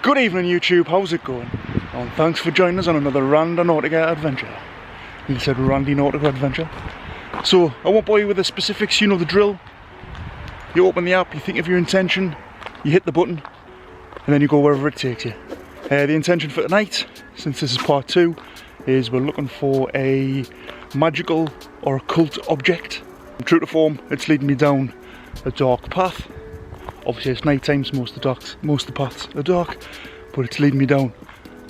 Good evening YouTube, how's it going? And thanks for joining us on another Randonaughting adventure. He said Randonaughting adventure. So, I won't bore you with the specifics, you know the drill. You open the app, you think of your intention, you hit the button, and then you go wherever it takes you. The intention for tonight, since this is part 2, is we're looking for a magical or occult object. True to form, it's leading me down a dark path. Obviously it's night time, so most of the paths are dark, but it's leading me down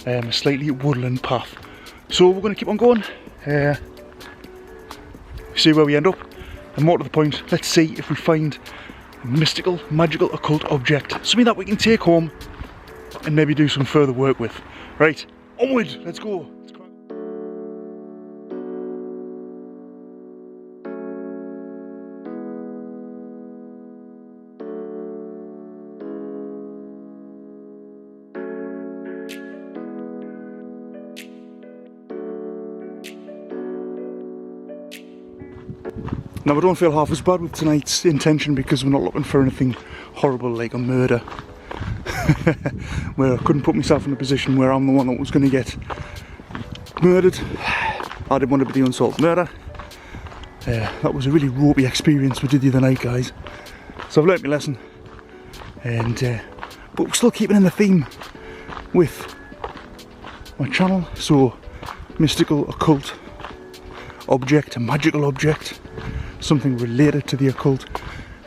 a slightly woodland path. So we're going to keep on going, see where we end up, and more to the point, let's see if we find a mystical, magical, occult object, something that we can take home and maybe do some further work with. Right, onward, let's go. Now I don't feel half as bad with tonight's intention because we're not looking for anything horrible like a murder. Where I couldn't put myself in a position where I'm the one that was going to get murdered. I didn't want to be the unsolved murder. That was a really ropey experience we did the other night, guys. So I've learnt my lesson. And but we're still keeping in the theme with my channel. So mystical, occult object, a magical object. Something related to the occult.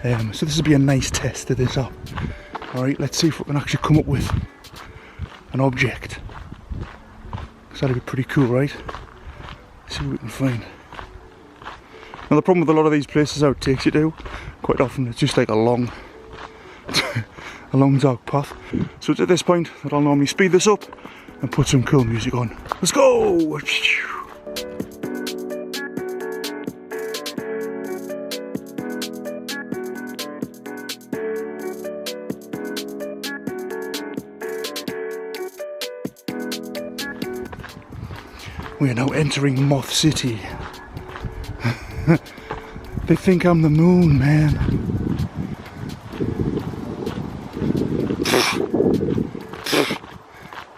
So this will be a nice test of this app. Alright, let's see if we can actually come up with an object. Because that'd be pretty cool, right? Let's see what we can find. Now the problem with a lot of these places how it takes you to, quite often it's just like a long a long dark path. So it's at this point that I'll normally speed this up and put some cool music on. Let's go! We are now entering Moth City. They think I'm the moon, man.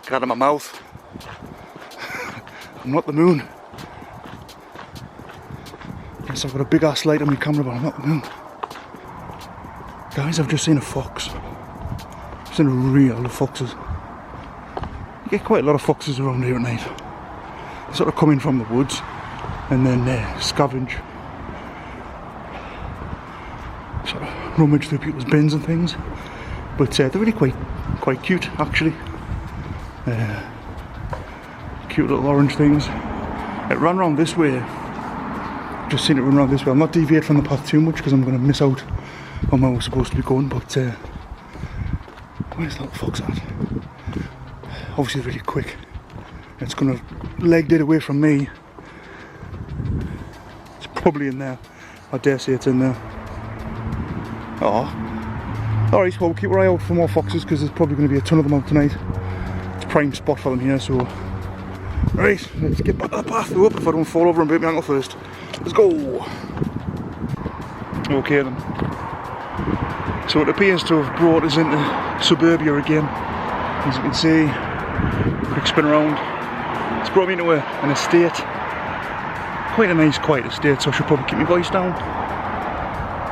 Get out of my mouth. I'm not the moon. Yes, I've got a big ass light on my camera, but I'm not the moon. Guys, I've just seen a fox. I've seen a real foxes. You get quite a lot of foxes around here at night. Sort of come in from the woods and then scavenge, sort of rummage through people's bins and things, but they're really quite cute actually. Cute little orange things. It ran around this way, just seen it run around this way. I'm not deviate from the path too much because I'm going to miss out on where we're supposed to be going, but where's that fox at? Obviously really quick. It's going to legged it away from me. It's probably in there. I dare say it's in there. Oh. Alright, well we'll keep our eye out for more foxes because there's probably going to be a ton of them out tonight. It's a prime spot for them here, so... Right, let's get back to the path. Hope if I don't fall over and break my ankle first. Let's go! Okay then. So it appears to have brought us into suburbia again. As you can see, quick spin around. It's brought me into an estate. Quite a nice, quiet estate, so I should probably keep my voice down.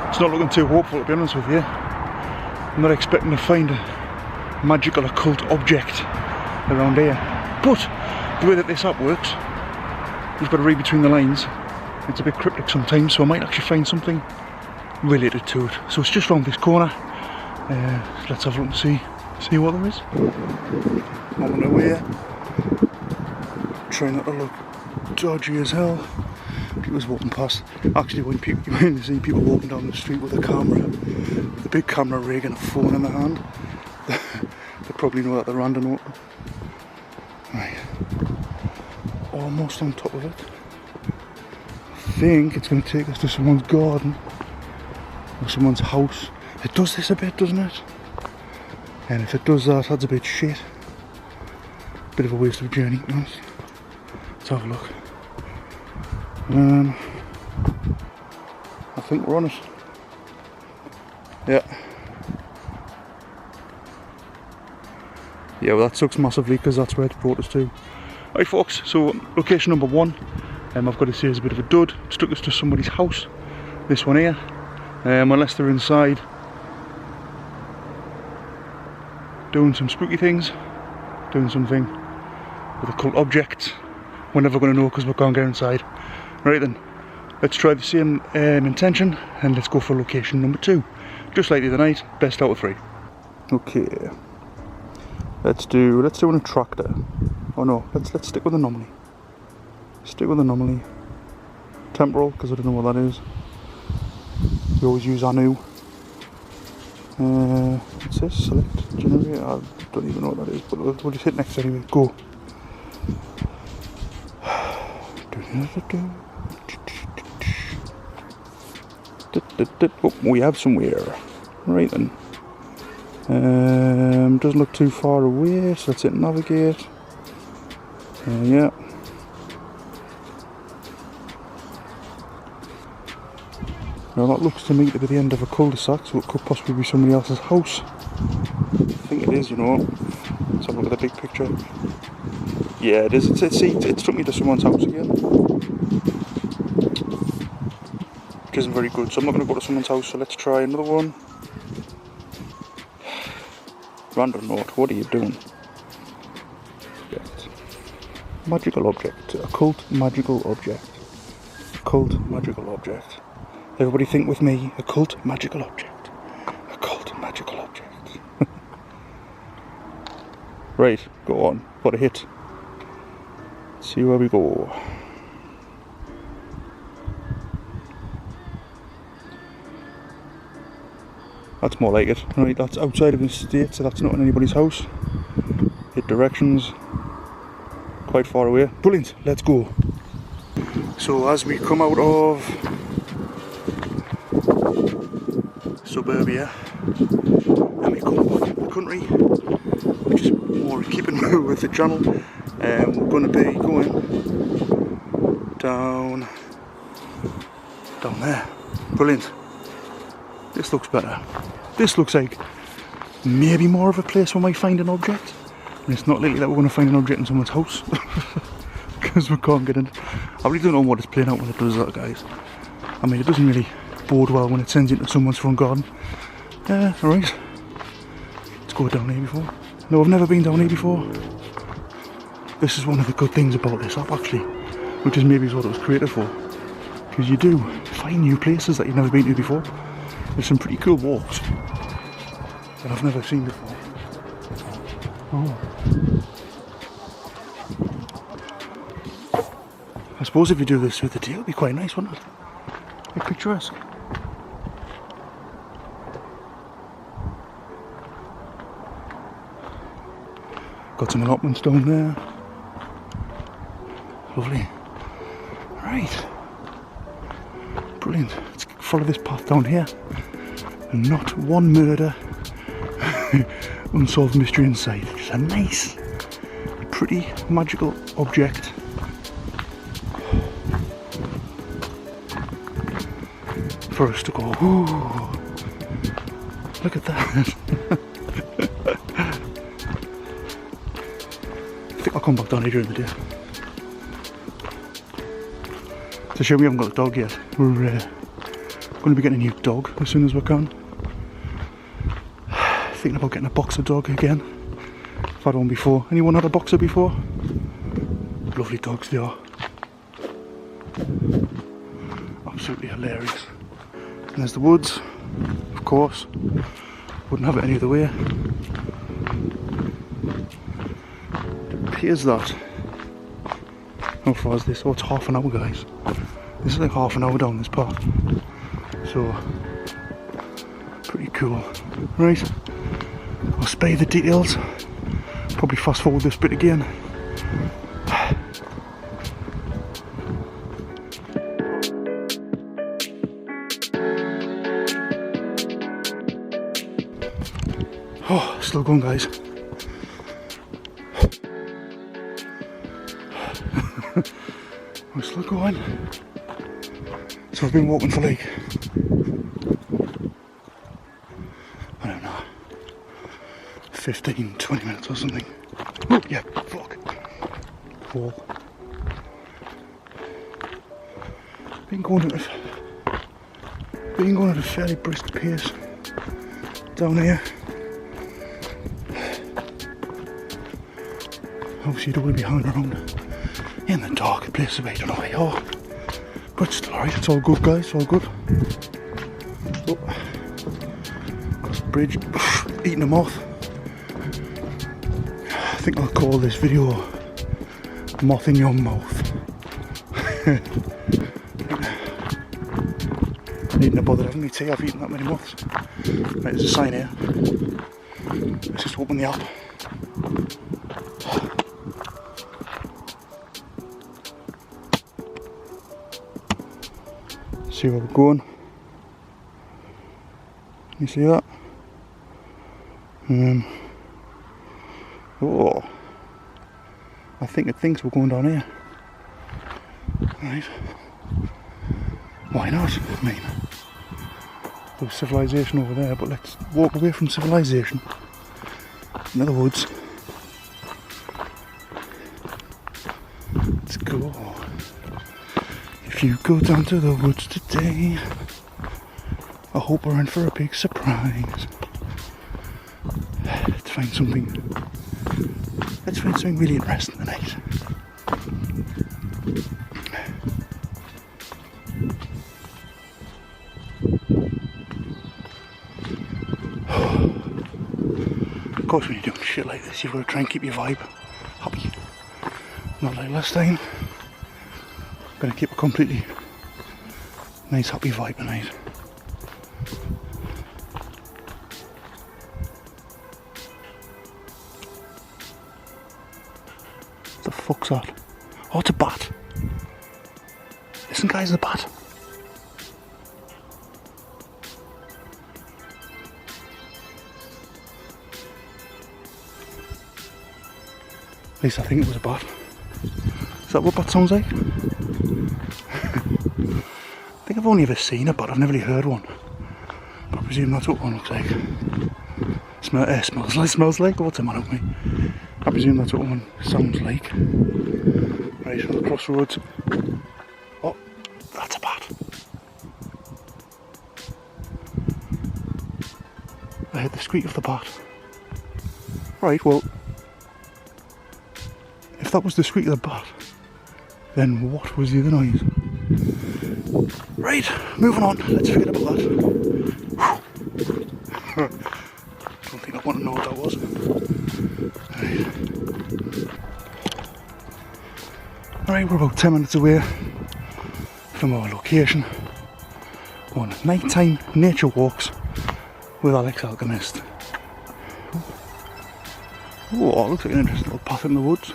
It's not looking too hopeful, to be honest with you. I'm not expecting to find a magical occult object around here. But the way that this app works, you've got to read between the lines. It's a bit cryptic sometimes, so I might actually find something related to it. So it's just round this corner. Let's have a look and see what there is. On the way. Trying not to look dodgy as hell. People's walking past. Actually, when you see people walking down the street with a camera, with a big camera rig and a phone in their hand, they probably know that they're randonauting. Right, almost on top of it. I think it's going to take us to someone's garden or someone's house. It does this a bit, doesn't it? And if it does that, that's a bit shit. Bit of a waste of a journey, to be honest. Let's have a look. I think we're on it. Yeah. Yeah, well that sucks massively because that's where it's brought us to. Right folks, so location number 1, I've got to say is a bit of a dud. It's took us to somebody's house, this one here, unless they're inside doing some spooky things, doing something with occult objects. We're never going to know because we can't get inside. Right then, let's try the same intention and let's go for location number 2. Just like the other night, best out of 3. Okay, let's do an attractor. Oh no, let's stick with anomaly. Stick with anomaly. Temporal, because I don't know what that is. We always use anu. What's this? Select generator. I don't even know what that is, but we'll just hit next anyway. Go. Oh, we have somewhere. Right then. Doesn't look too far away, so let's hit navigate. Yeah. Now that looks to me to be the end of a cul-de-sac, so it could possibly be somebody else's house. I think it is, you know. Let's have a look at the big picture. Yeah, it is. It's took me to someone's house again. Which isn't very good, so I'm not going to go to someone's house, so let's try another one. Randonaut, what are you doing? Object. Magical object. Occult magical object. Occult magical object. Everybody think with me. Occult magical object. Occult magical object. Right, go on. Got a hit. Let's see where we go. That's more like it. Right, that's outside of the estate, so that's not in anybody's house. Hit directions. Quite far away. Brilliant, let's go. So as we come out of suburbia and we come back into the country, which is more in keeping with the channel, we're going to be going down there. Brilliant. This looks better. This looks like maybe more of a place where we might find an object. And it's not likely that we're going to find an object in someone's house. Because we can't get in. I really don't know what it's playing out when it does that, guys. I mean, it doesn't really bode well when it sends you into someone's front garden. Alright. Let's go down here before. No, I've never been down here before. This is one of the good things about this app, actually. Which is maybe what it was created for. Because you do find new places that you've never been to before. There's some pretty cool walks that I've never seen before. Oh. I suppose if you do this through the day, it'll be quite nice, wouldn't it? Like picturesque. Got some allotments down there. Lovely. Right. Brilliant. Let's follow this path down here. And not one murder, unsolved mystery in sight. Just a nice, pretty magical object. For us to go, ooh, look at that. I think I'll come back down here during the day. It's a shame we haven't got a dog yet. We're going to be getting a new dog as soon as we can. Thinking about getting a boxer dog again. I've had one before. Anyone had a boxer before? Lovely dogs they are. Absolutely hilarious. And there's the woods, of course. Wouldn't have it any other way. It appears that. How far is this? Oh, it's half an hour, guys. This is like half an hour down this path. So, pretty cool. Right, I'll spare you the details. Probably fast forward this bit again. Oh, still going, guys. We're still going. So I've been walking for like, 15, 20 minutes or something. Oh, yeah, fuck. Fall. Been going at a fairly brisk pace down here. Obviously you don't want to be hanging around in the dark places where you don't know where you are. But it's still alright, it's all good guys, it's all good. Oh, across the bridge, eating a moth. I think I'll call this video Moth in Your Mouth. Needn't have bothered having me tea, I've eaten that many moths. Right, there's a sign here. Let's just open the app. See where we're going. You see that? Oh, I think it thinks we're going down here. Right. Why not? I mean, there's civilization over there, but let's walk away from civilization. In other woods. Let's go. If you go down to the woods today, I hope we're in for a big surprise. Let's find something really interesting tonight. Of course, when you're doing shit like this, you've got to try and keep your vibe happy. Not like last time. I'm going to keep a completely nice, happy vibe tonight. What the fuck's that? Oh, it's a bat. Listen, guys, a bat. At least I think it was a bat. Is that what bat sounds like? I think I've only ever seen a bat, I've never really heard one. But I presume that's what one looks like. Smells like? What's the matter with me? I presume that's what one sounds like. Right, on the crossroads. Oh, that's a bat. I heard the squeak of the bat. Right, well, if that was the squeak of the bat, then what was the other noise? Right, moving on, let's forget about that. Don't think I want to know what that was. Alright, we're about 10 minutes away from our location on nighttime nature walks with Alex Alchemist. Oh, looks like an interesting little path in the woods.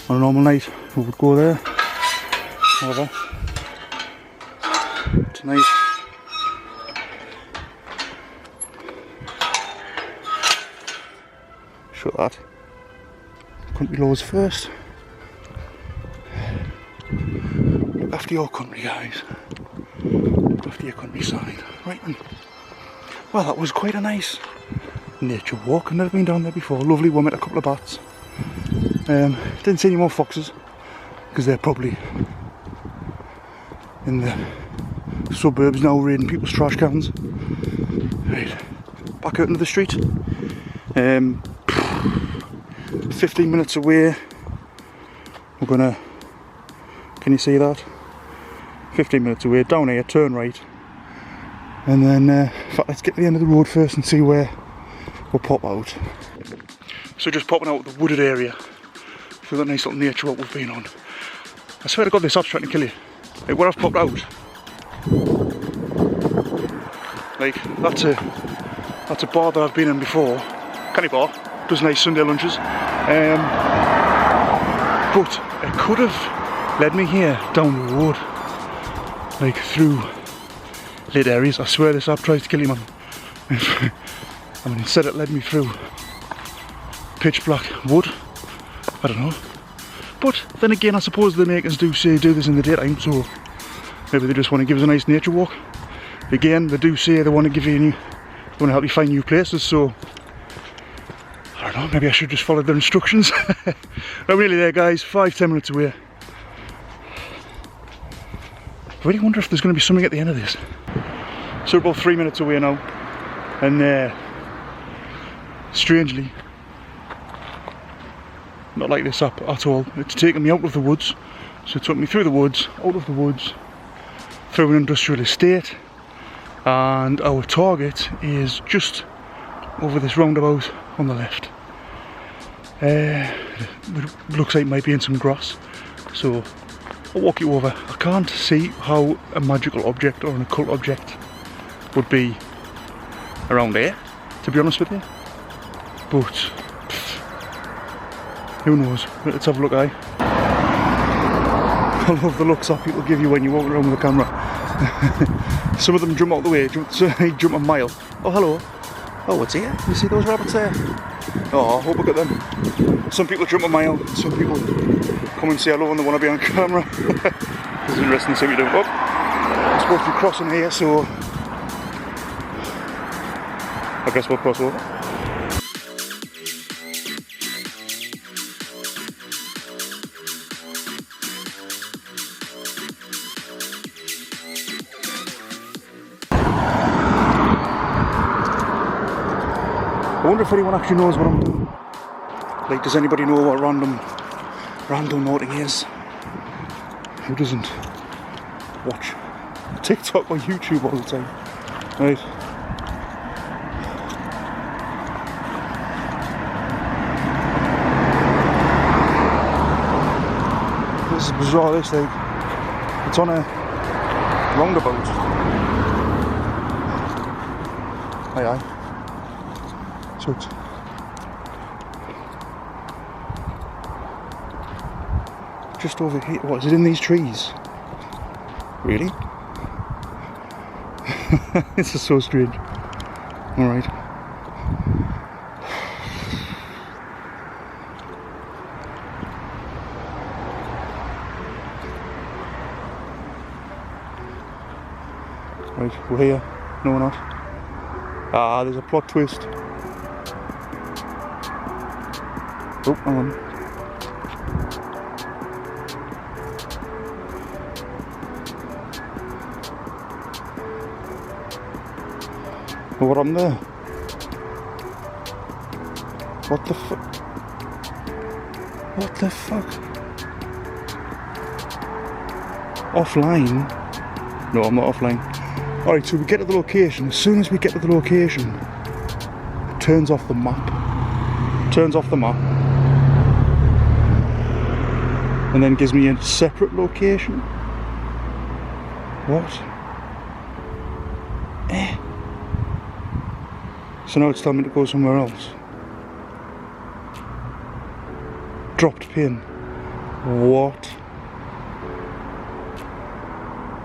On a normal night we would go there. However, tonight show that country laws first. Look after your country, guys. Look after your countryside. Right then. Well, that was quite a nice nature walk. I've never been down there before. Lovely. We met a couple of bats. Didn't see any more foxes because they're probably in the suburbs now raiding people's trash cans. Right, back out into the street. 15 minutes away. We're gonna, can you see that? 15 minutes away, down here, turn right. And then, in fact, let's get to the end of the road first and see where we'll pop out. So just popping out of the wooded area for that nice little nature walk we've been on. I swear to God, this app's trying to kill you. Like, where I've popped out, like, that's a bar that I've been in before. Canny bar, does nice Sunday lunches. But it could have led me here down the road, like through lit areas. I swear this app tries to kill you, man. I mean, instead it led me through pitch black wood. I don't know. But then again, I suppose the makers do say do this in the daytime, so maybe they just want to give us a nice nature walk. Again, they do say they want to give you they want to help you find new places, so Oh, maybe I should just follow their instructions. Not really there, guys. 5-10 minutes away. I really wonder if there's going to be something at the end of this. So we're about 3 minutes away now, and strangely, not like this app at all. It's taken me out of the woods. So it took me through the woods, out of the woods, through an industrial estate, and our target is just over this roundabout on the left. It looks like it might be in some grass, so I'll walk you over. I can't see how a magical object or an occult object would be around here, to be honest with you, but who knows. Let's have a look, I love the looks that people give you when you walk around with a camera. Some of them jump out the way, jump a mile. Oh, hello. Oh, what's here? You see those rabbits there? Oh, I hope I got them. Some people jump a mile, some people come and say hello and they want to be on camera. It's interesting to see what you're doing. Oh, I'm supposed to be crossing here, so I guess we'll cross over. I wonder if anyone actually knows what I'm doing. Like, does anybody know what randonaughting is? Who doesn't watch TikTok or YouTube all the time? Right. This is bizarre, this thing. It's on a roundabout. Aye aye. So it's just over here. What, is it in these trees? Really? This is so strange. Alright. Right, we're here. No, we're not. Ah, there's a plot twist. Oh, hang on. Oh, what happened there? What the fuck? What the fuck? Offline? No, I'm not offline. Alright, so we get to the location. As soon as we get to the location, it turns off the map. Turns off the map. And then gives me a separate location. What? So now it's telling me to go somewhere else. Dropped pin. What?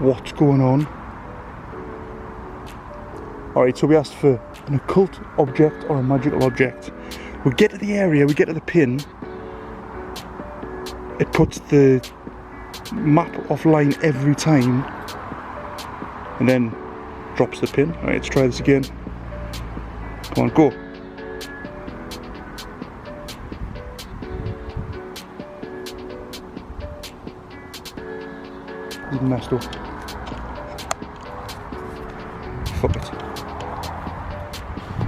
What's going on? Alright, so we asked for an occult object or a magical object. We get to the area, we get to the pin. It puts the map offline every time and then drops the pin. Alright, let's try this again. Come on, go. Even messed up. Fuck it.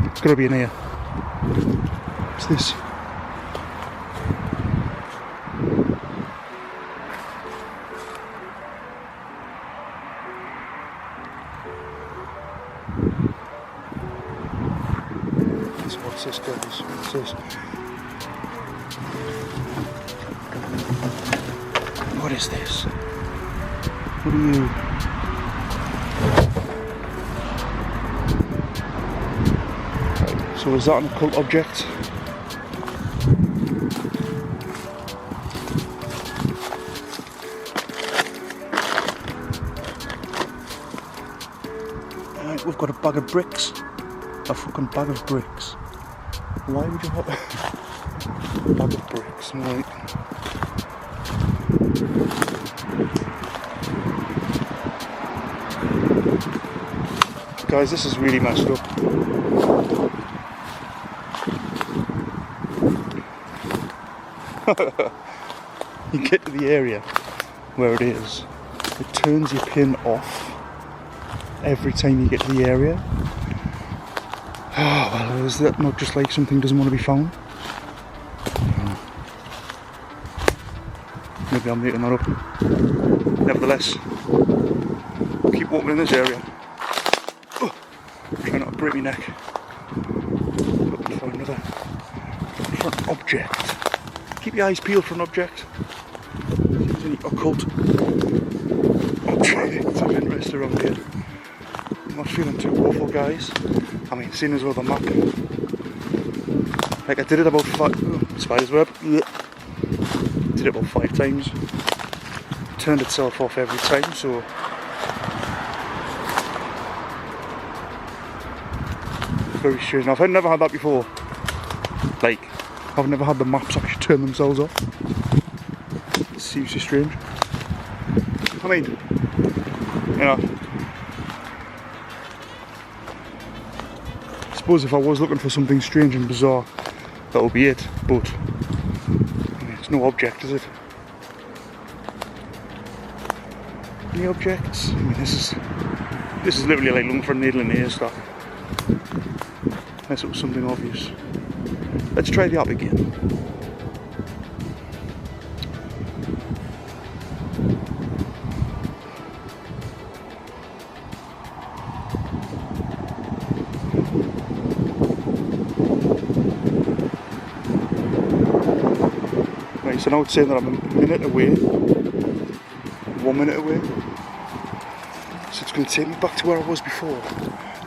It's gotta be in here. What's this? What's this, guys? What's this? What is this? What are you? Right, so is that an occult object? Right, we've got a bag of bricks. A fucking bag of bricks. Why would you have a bag of bricks? Right. Guys, this is really messed up. You get to the area where it is, it turns your pin off every time you get to the area. Oh, well, is that not just like something doesn't want to be found? Maybe I'm making that up. Nevertheless, keep walking in this area. Oh, try not to break my neck. Looking for another front object. Keep your eyes peeled for an object. See if there's any occult objects of interest around here. I'm not feeling too awful, guys. I mean, seeing as well the map. Like I did it about spider's web. Did it about 5 times. Turned itself off every time, so very strange. Now, I've never had that before. Like, I've never had the maps actually turn themselves off. It's seriously strange. I mean, you know, I suppose if I was looking for something strange and bizarre, that would be it, but I mean, it's no object, is it? Any objects? I mean, this is literally like looking for a needle in a haystack. Unless it was something obvious. Let's try the app again. Right, so now it's saying that I'm a minute away. 1 minute away. So it's going to take me back to where I was before.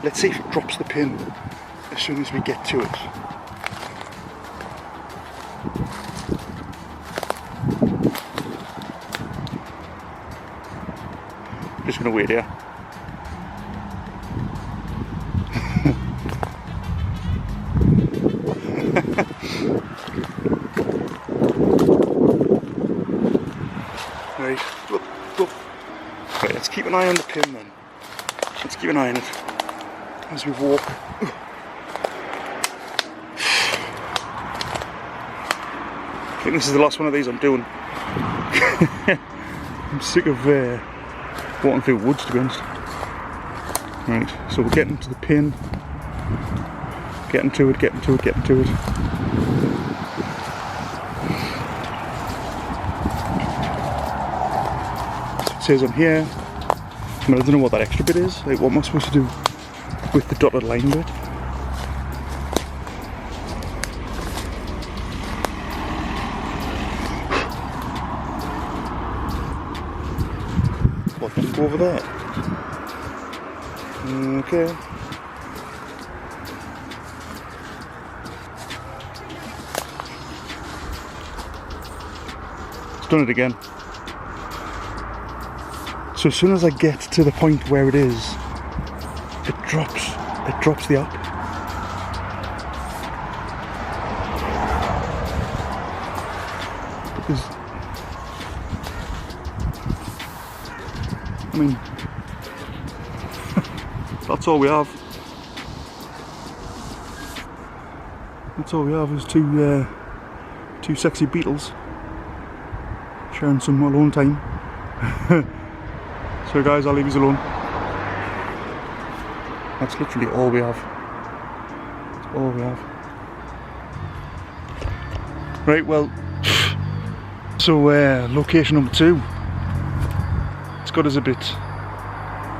Let's see if it drops the pin as soon as we get to it. Just going to wait here. Right. Right, let's keep an eye on the pin then. Let's keep an eye on it as we walk. I think this is the last one of these I'm doing. I'm sick of walking through woods, to be honest. Right, so we're getting to the pin. Getting to it, getting to it, getting to it. It says I'm here. I mean, I don't know what that extra bit is. Like, what am I supposed to do with the dotted line bit? What, can I go over there? Okay. It's done it again. So as soon as I get to the point where it is, it drops the app. Because, I mean, that's all we have. That's all we have is two sexy beetles sharing some alone time. So guys, I'll leave you alone. That's literally all we have. That's all we have. Right, well, so location number 2. It's got us a bit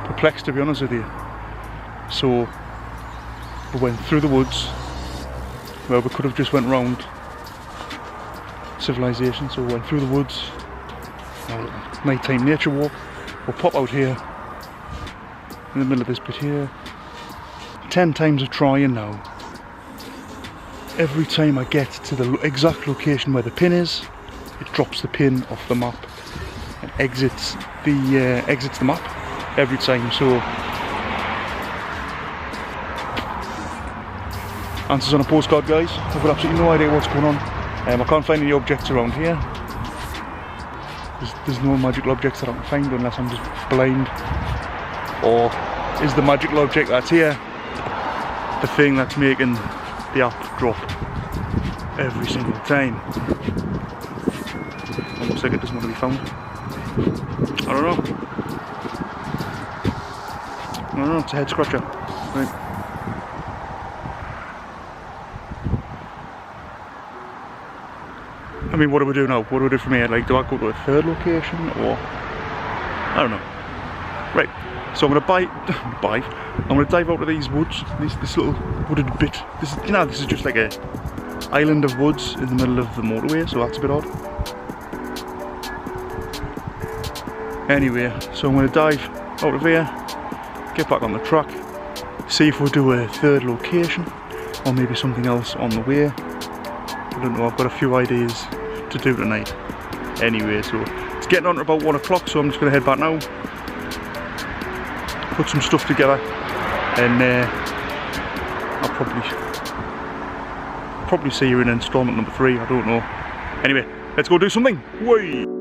perplexed, to be honest with you. So we went through the woods where we could have just went round civilization. So we went through the woods, nighttime nature walk. We'll pop out here in the middle of this bit here. 10 times of trying now. Every time I get to the exact location where the pin is, it drops the pin off the map and exits the map every time. So answers on a postcard, guys. I've got absolutely no idea what's going on. I can't find any objects around here. There's no magical objects that I can find unless I'm just blind. Or is the magical object that's here the thing that's making the app drop every single time? like it doesn't want to be found. I don't know. I don't know, it's a head scratcher. Right. I mean, what do we do now? What do we do from here? Like, do I go to a third location, or... I don't know. Right, so I'm gonna I'm gonna dive out of these woods, this little wooded bit. This is, you know, this is just like a island of woods in the middle of the motorway, so that's a bit odd. Anyway, so I'm gonna dive out of here, get back on the track, see if we'll do a third location, or maybe something else on the way. I don't know, I've got a few ideas to do tonight. Anyway, so it's getting on to about 1 o'clock, so I'm just gonna head back now, put some stuff together, and I'll probably see you in installment number 3, I don't know. Anyway, let's go do something. Whee!